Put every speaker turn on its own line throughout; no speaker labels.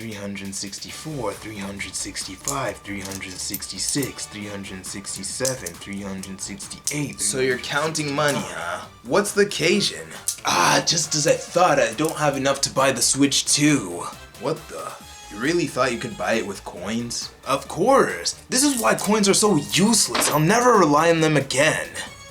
364, 365, 366, 367, 368.
So you're counting money, huh? What's the occasion?
Just as I thought, I don't have enough to buy the Switch 2.
What the? You really thought you could buy it with coins?
Of course. This is why coins are so useless. I'll never rely on them again.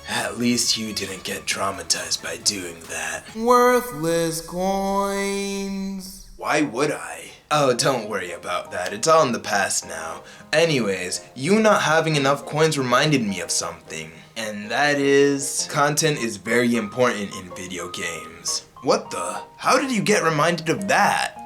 At least you didn't get traumatized by doing that.
Worthless coins.
Why would I? Oh, don't worry about that. It's all in the past now. Anyways, you not having enough coins reminded me of something. And that is... content is very important in video games. What the? How did you get reminded of that?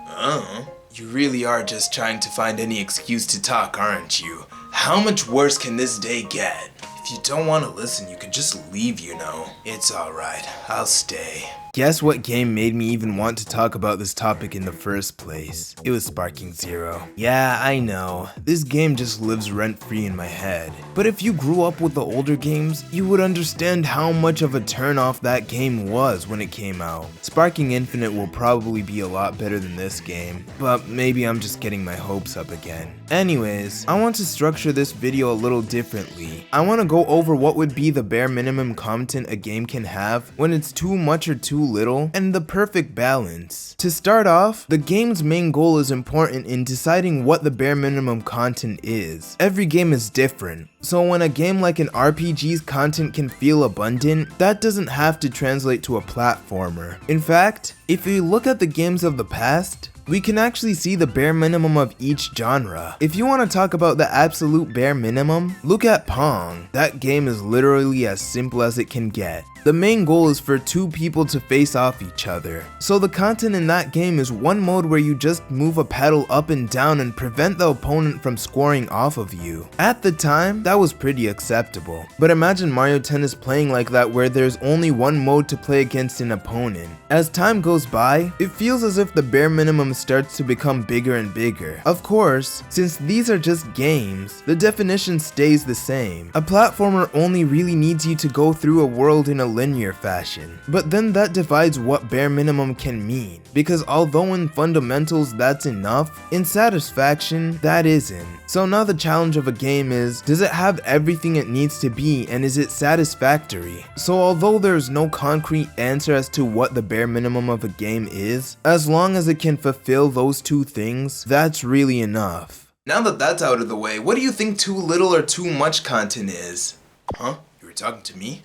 You really are just trying to find any excuse to talk, aren't you? How much worse can this day get? If you don't want to listen, you can just leave, you know. It's alright, I'll stay. Guess what game made me even want to talk about this topic in the first place? It was Sparking Zero. Yeah, I know. This game just lives rent-free in my head. But if you grew up with the older games, you would understand how much of a turn-off that game was when it came out. Sparking Infinite will probably be a lot better than this game, but maybe I'm just getting my hopes up again. Anyways, I want to structure this video a little differently. I want to go over what would be the bare minimum content a game can have when it's too much or too little, and the perfect balance. To start off, the game's main goal is important in deciding what the bare minimum content is. Every game is different, so when a game like an RPG's content can feel abundant, that doesn't have to translate to a platformer. In fact, if you look at the games of the past, we can actually see the bare minimum of each genre. If you want to talk about the absolute bare minimum, look at Pong. That game is literally as simple as it can get. The main goal is for two people to face off each other. So the content in that game is one mode where you just move a paddle up and down and prevent the opponent from scoring off of you. At the time, that was pretty acceptable. But imagine Mario Tennis playing like that where there's only one mode to play against an opponent. As time goes by, it feels as if the bare minimum starts to become bigger and bigger. Of course, since these are just games, the definition stays the same. A platformer only really needs you to go through a world in a linear fashion. But then that divides what bare minimum can mean, because although in fundamentals that's enough, in satisfaction that isn't. So now the challenge of a game is, does it have everything it needs to be and is it satisfactory? So although there's no concrete answer as to what the bare minimum of a game is, as long as it can fulfill those two things, that's really enough. Now that that's out of the way, what do you think too little or too much content is? Huh? You were talking to me?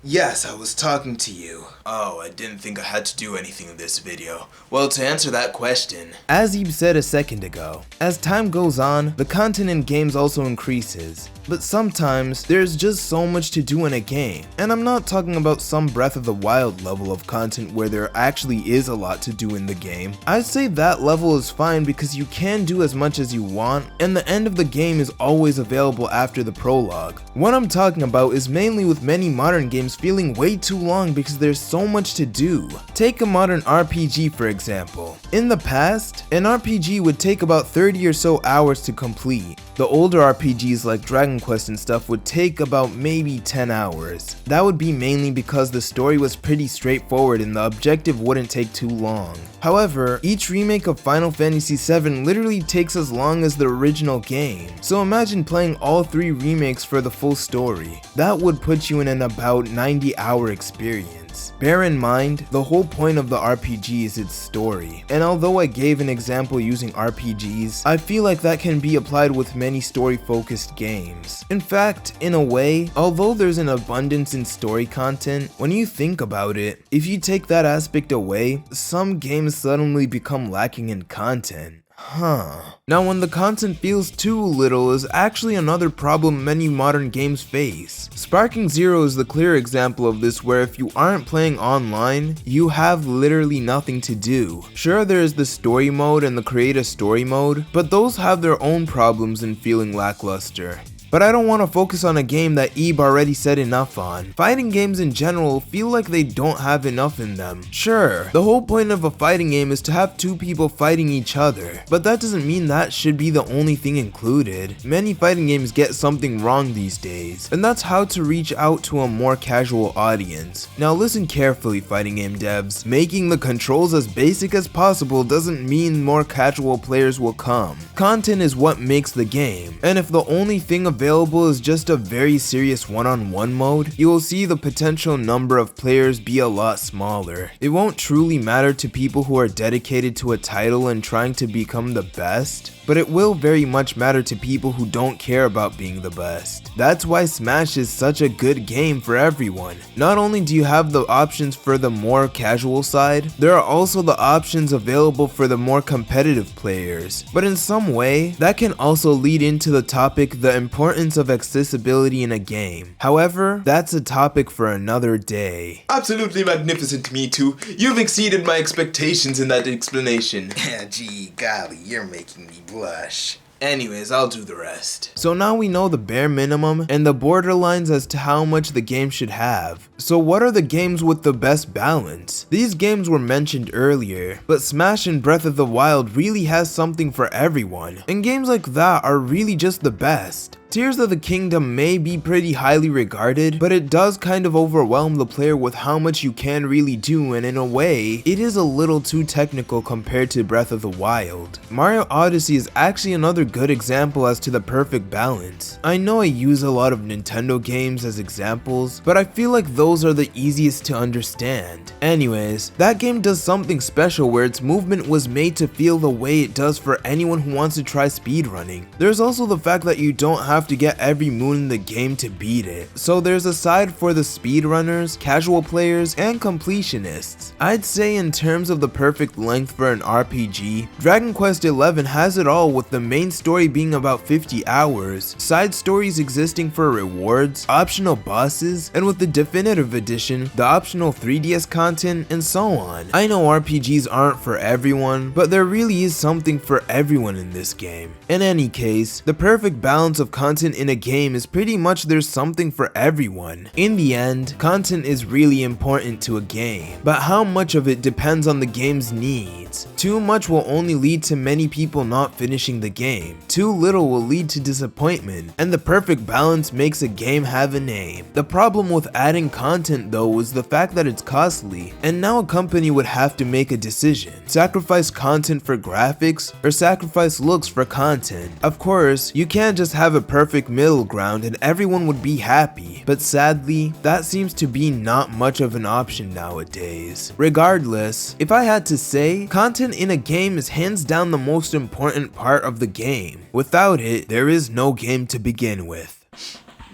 Yes, I was talking to you. Oh, I didn't think I had to do anything in this video. Well, to answer that question,
as Eeb said a second ago, as time goes on, the content in games also increases. But sometimes, there's just so much to do in a game. And I'm not talking about some Breath of the Wild level of content where there actually is a lot to do in the game. I'd say that level is fine because you can do as much as you want, and the end of the game is always available after the prologue. What I'm talking about is mainly with many modern games feeling way too long because there's so much to do. Take a modern RPG for example. In the past, an RPG would take about 30 or so hours to complete. The older RPGs like Dragon Quest and stuff would take about maybe 10 hours. That would be mainly because the story was pretty straightforward and the objective wouldn't take too long. However, each remake of Final Fantasy VII literally takes as long as the original game. So imagine playing all 3 remakes for the full story. That would put you in an about 90-hour experience. Bear in mind, the whole point of the RPG is its story. And although I gave an example using RPGs, I feel like that can be applied with many story-focused games. In fact, in a way, although there's an abundance in story content, when you think about it, if you take that aspect away, some games suddenly become lacking in content. Now when the content feels too little is actually another problem many modern games face. Sparking Zero is the clear example of this, where if you aren't playing online, you have literally nothing to do. Sure, there is the story mode and the create a story mode, but those have their own problems in feeling lackluster. But I don't want to focus on a game that Eeb already said enough on. Fighting games in general feel like they don't have enough in them. Sure, the whole point of a fighting game is to have two people fighting each other, but that doesn't mean that should be the only thing included. Many fighting games get something wrong these days, and that's how to reach out to a more casual audience. Now listen carefully, fighting game devs. Making the controls as basic as possible doesn't mean more casual players will come. Content is what makes the game, and if the only thing available is just a very serious one-on-one mode, you will see the potential number of players be a lot smaller. It won't truly matter to people who are dedicated to a title and trying to become the best, but it will very much matter to people who don't care about being the best. That's why Smash is such a good game for everyone. Not only do you have the options for the more casual side, there are also the options available for the more competitive players. But in some way, that can also lead into the topic, the importance of accessibility in a game. However, that's a topic for another day.
Absolutely magnificent, me too. You've exceeded my expectations in that explanation. Gee golly, you're making me blush. Anyways, I'll do the rest.
So now we know the bare minimum and the borderlines as to how much the game should have. So what are the games with the best balance? These games were mentioned earlier, but Smash and Breath of the Wild really has something for everyone, and games like that are really just the best. Tears of the Kingdom may be pretty highly regarded, but it does kind of overwhelm the player with how much you can really do, and in a way, it is a little too technical compared to Breath of the Wild. Mario Odyssey is actually another good example as to the perfect balance. I know I use a lot of Nintendo games as examples, but I feel like those are the easiest to understand. Anyways, that game does something special where its movement was made to feel the way it does for anyone who wants to try speedrunning. There's also the fact that you don't have to get every moon in the game to beat it, so there's a side for the speedrunners, casual players, and completionists. I'd say in terms of the perfect length for an RPG, Dragon Quest XI has it all, with the main story being about 50 hours, side stories existing for rewards, optional bosses, and with the definitive edition, the optional 3DS content, and so on. I know RPGs aren't for everyone, but there really is something for everyone in this game. In any case, the perfect balance of content in a game is pretty much there's something for everyone. In the end, content is really important to a game, but how much of it depends on the game's needs. Too much will only lead to many people not finishing the game. Too little will lead to disappointment, and the perfect balance makes a game have a name. The problem with adding content though is the fact that it's costly, and now a company would have to make a decision. Sacrifice content for graphics, or sacrifice looks for content. Of course, you can't just have a perfect middle ground and everyone would be happy, but sadly, that seems to be not much of an option nowadays. Regardless, if I had to say, content in a game is hands down the most important part of the game. Without it, there is no game to begin with.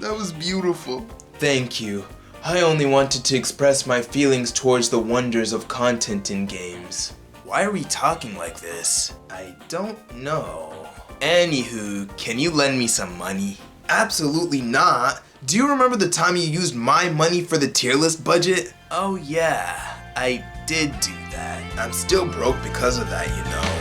That was beautiful. Thank you. I only wanted to express my feelings towards the wonders of content in games. Why are we talking like this? I don't know. Anywho, can you lend me some money? Absolutely not. Do you remember the time you used my money for the tier list budget? Oh yeah, I did do that. I'm still broke because of that, you know.